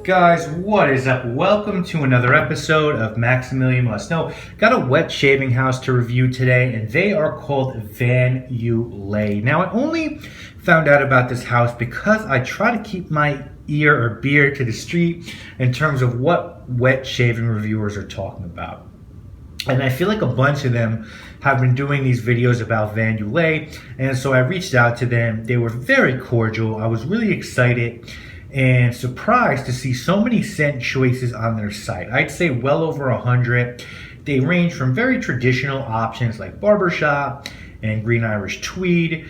Guys, what is up? Welcome to another episode of Maximilian Must Know. Got a wet shaving house to review today, and they are called Van Yulay. Now, I only found out about this house because I try to keep my ear or beard to the street in terms of what wet shaving reviewers are talking about. And I feel like a bunch of them have been doing these videos about Van Yulay, and so I reached out to them. They were very cordial. I was really excited and surprised to see so many scent choices on their site. I'd say well over 100. They range from very traditional options like barbershop and green Irish tweed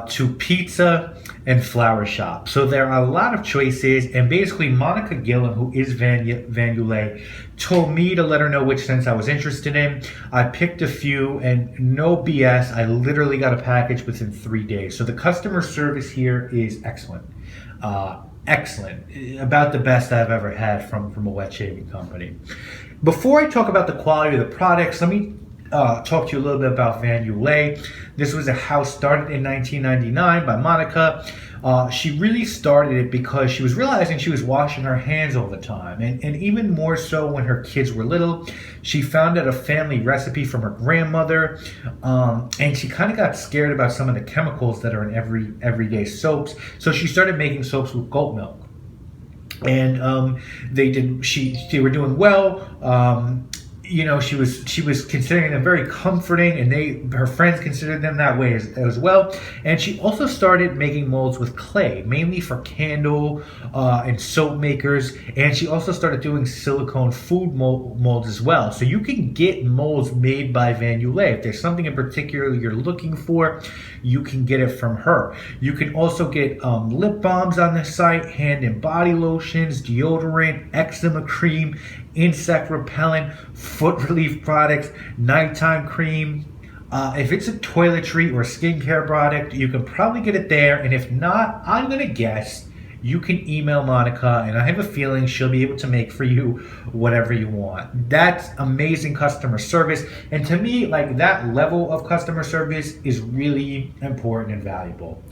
to pizza and flower shop. So there are a lot of choices, and basically Monica Gillum, who is Van Yulay, told me to let her know which scents I was interested in. I picked a few, and no BS, I literally got a package within 3 days. So the customer service here is excellent. Excellent. About the best I've ever had from a wet shaving company. Before I talk about the quality of the products, let me talk to you a little bit about Van Yulay. This was a house started in 1999 by Monica. She really started it because she was realizing she was washing her hands all the time, and even more so when her kids were little. She found out a family recipe from her grandmother, and she kind of got scared about some of the chemicals that are in everyday soaps. So she started making soaps with goat milk, and they were doing well. She was considering them very comforting, and her friends considered them that way as well. And she also started making molds with clay, mainly for candle and soap makers. And she also started doing silicone food molds as well. So you can get molds made by Van Yulay. If there's something in particular you're looking for, you can get it from her. You can also get lip balms on the site, hand and body lotions, deodorant, eczema cream, insect repellent, foot relief products, nighttime cream. If it's a toiletry or skincare product, you can probably get it there. And if not, I'm going to guess you can email Monica, and I have a feeling she'll be able to make for you whatever you want. That's amazing customer service. And to me, like, that level of customer service is really important and valuable.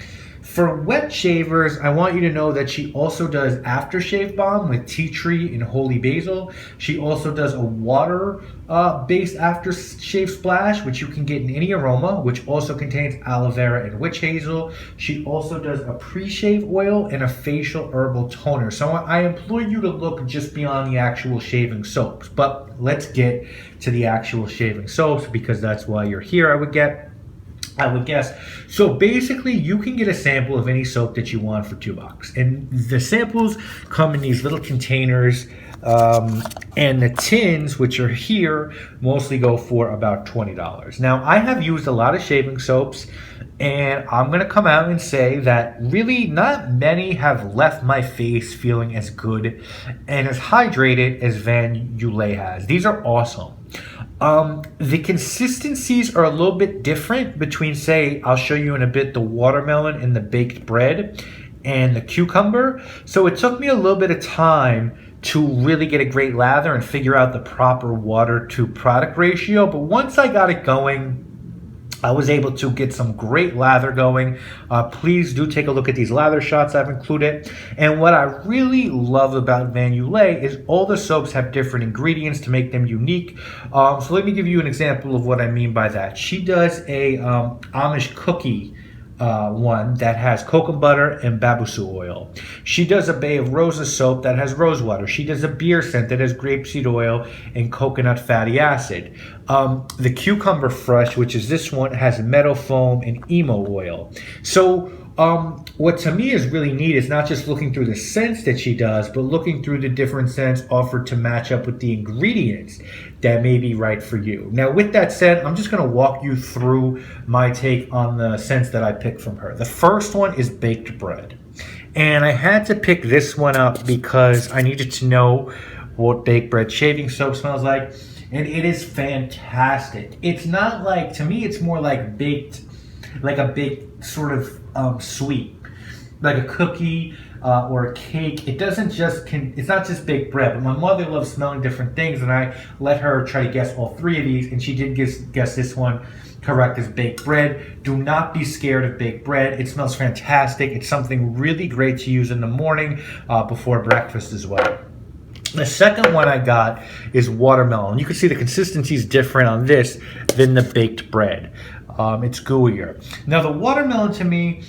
For wet shavers, I want you to know that she also does aftershave balm with tea tree and holy basil. She also does a water-based aftershave splash, which you can get in any aroma, which also contains aloe vera and witch hazel. She also does a pre-shave oil and a facial herbal toner. So I implore you to look just beyond the actual shaving soaps. But let's get to the actual shaving soaps, because that's why you're here, I would guess. So basically, you can get a sample of any soap that you want for $2. And the samples come in these little containers, and the tins, which are here, mostly go for about $20. Now, I have used a lot of shaving soaps, and I'm going to come out and say that really not many have left my face feeling as good and as hydrated as Van Yulay has. These are awesome. The consistencies are a little bit different between, say, I'll show you in a bit, the watermelon and the baked bread and the cucumber. So it took me a little bit of time to really get a great lather and figure out the proper water to product ratio. But once I got it going, I was able to get some great lather going. Please do take a look at these lather shots I've included. And what I really love about Van Yulay is all the soaps have different ingredients to make them unique. So let me give you an example of what I mean by that. She does a Amish cookie one that has coconut butter and babusu oil. She does a Bay of Roses soap that has rose water. She does a beer scent that has grapeseed oil and coconut fatty acid. The cucumber fresh, which is this one, has meadow foam and emo oil. So what to me is really neat is not just looking through the scents that she does, but looking through the different scents offered to match up with the ingredients that may be right for you. Now, with that said, I'm just going to walk you through my take on the scents that I picked from her. The first one is baked bread. And I had to pick this one up because I needed to know what baked bread shaving soap smells like. And it is fantastic. It's not like, to me, it's more like baked, like a baked sort of sweet, like a cookie, or a cake, it's not just baked bread, but my mother loves smelling different things, and I let her try to guess all three of these, and she did guess this one correct as baked bread. Do not be scared of baked bread. It smells fantastic. It's something really great to use in the morning before breakfast as well. The second one I got is watermelon. You can see the consistency is different on this than the baked bread. It's gooier. Now the watermelon to me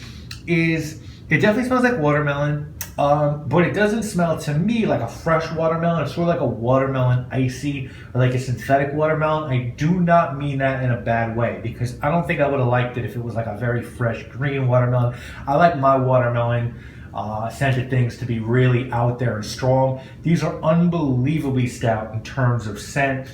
it definitely smells like watermelon, but it doesn't smell to me like a fresh watermelon. It's sort of like a watermelon icy, or like a synthetic watermelon. I do not mean that in a bad way, because I don't think I would have liked it if it was like a very fresh green watermelon. I like my watermelon scented things to be really out there and strong. These are unbelievably stout in terms of scent.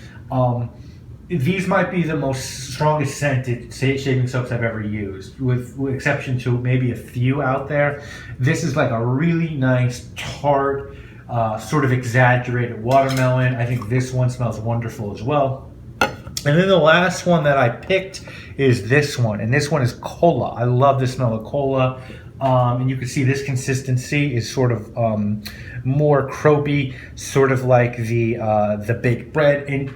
These might be the most strongest scented shaving soaps I've ever used, with exception to maybe a few out there. This is like a really nice, tart, sort of exaggerated watermelon. I think this one smells wonderful as well. And then the last one that I picked is this one, and this one is cola. I love the smell of cola. And you can see this consistency is sort of more croupy, sort of like the baked bread. And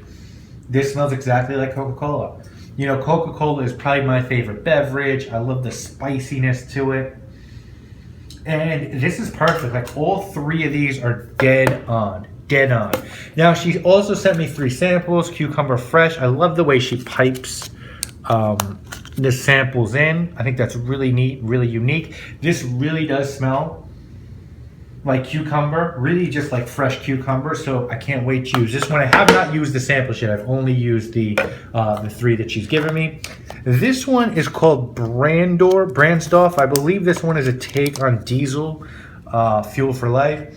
this smells exactly like Coca-Cola. You know, Coca-Cola is probably my favorite beverage. I love the spiciness to it. And this is perfect. Like, all three of these are dead on. Dead on. Now, she also sent me 3 samples. Cucumber fresh. I love the way she pipes the samples in. I think that's really neat, really unique. This really does smell like cucumber, really just like fresh cucumber, so I can't wait to use this one. I have not used the samples yet. I've only used the 3 that she's given me. This one is called Brandstorff. I believe this one is a take on Diesel, Fuel for Life.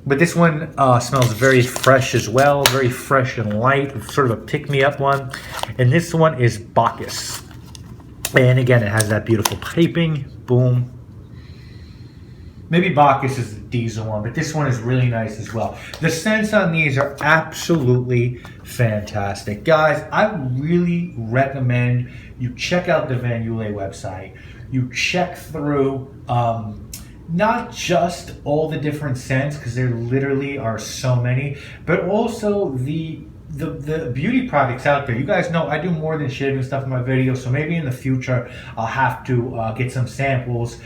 But this one smells very fresh as well, very fresh and light, sort of a pick-me-up one. And this one is Bacchus. And again, it has that beautiful piping, boom. Maybe Bacchus is the Diesel one, but this one is really nice as well. The scents on these are absolutely fantastic. Guys, I really recommend you check out the Van Yulay website. You check through not just all the different scents, because there literally are so many, but also the beauty products out there. You guys know I do more than shaving stuff in my videos, so maybe in the future I'll have to get some samples,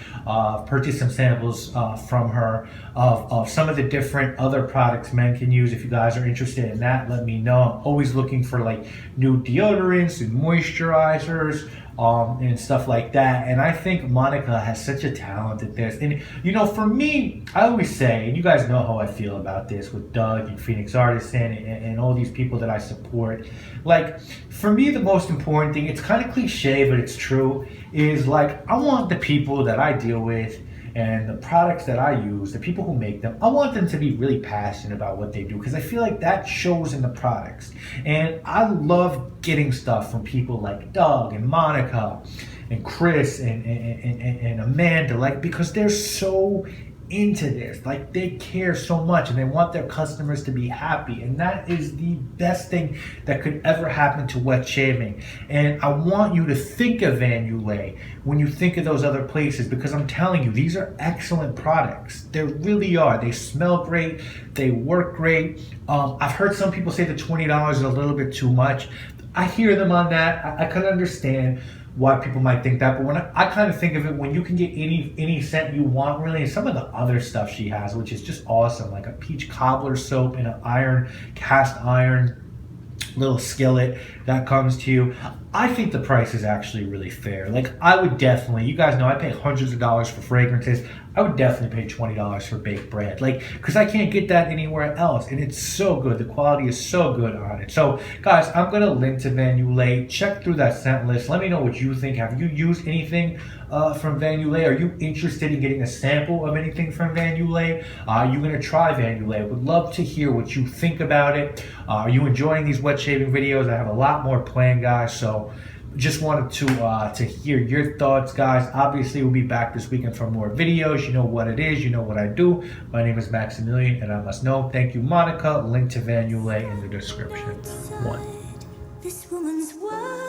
purchase some samples from her of some of the different other products men can use. If you guys are interested in that, let me know. I'm always looking for like new deodorants and moisturizers, and stuff like that. And I think Monica has such a talent at this. And you know, for me, I always say, and you guys know how I feel about this with Doug and Phoenix Artisan and all these people that I support. Like, for me, the most important thing, it's kind of cliche, but it's true, is like, I want the people that I deal with and the products that I use, the people who make them, I want them to be really passionate about what they do, because I feel like that shows in the products. And I love getting stuff from people like Doug and Monica and Chris and Amanda, like, because they're so into this. Like, they care so much and they want their customers to be happy, and that is the best thing that could ever happen to wet shaving. And I want you to think of Van Yulay when you think of those other places, because I'm telling you, these are excellent products. They really are. They smell great, they work great. I've heard some people say the $20 is a little bit too much. I hear them on that. I can understand why people might think that, but when I kind of think of it, when you can get any scent you want, really, and some of the other stuff she has, which is just awesome, like a peach cobbler soap in an cast iron little skillet that comes to you. I think the price is actually really fair. Like, I would definitely, you guys know I pay hundreds of dollars for fragrances. I would definitely pay $20 for baked bread, like, because I can't get that anywhere else, and it's so good. The quality is so good on it. So, guys, I'm gonna link to Van Yulay. Check through that scent list. Let me know what you think. Have you used anything from Van Yulay? Are you interested in getting a sample of anything from Van Yulay? Are you gonna try Van Yulay? I would love to hear what you think about it. Are you enjoying these wet shaving videos? I have a lot more planned, guys. So just wanted to hear your thoughts, guys. Obviously, we'll be back this weekend for more videos. You know what it is. You know what I do. My name is Maximilian, and I must know. Thank you, Monica. Link to Van Yulay in the description. One. This woman's world.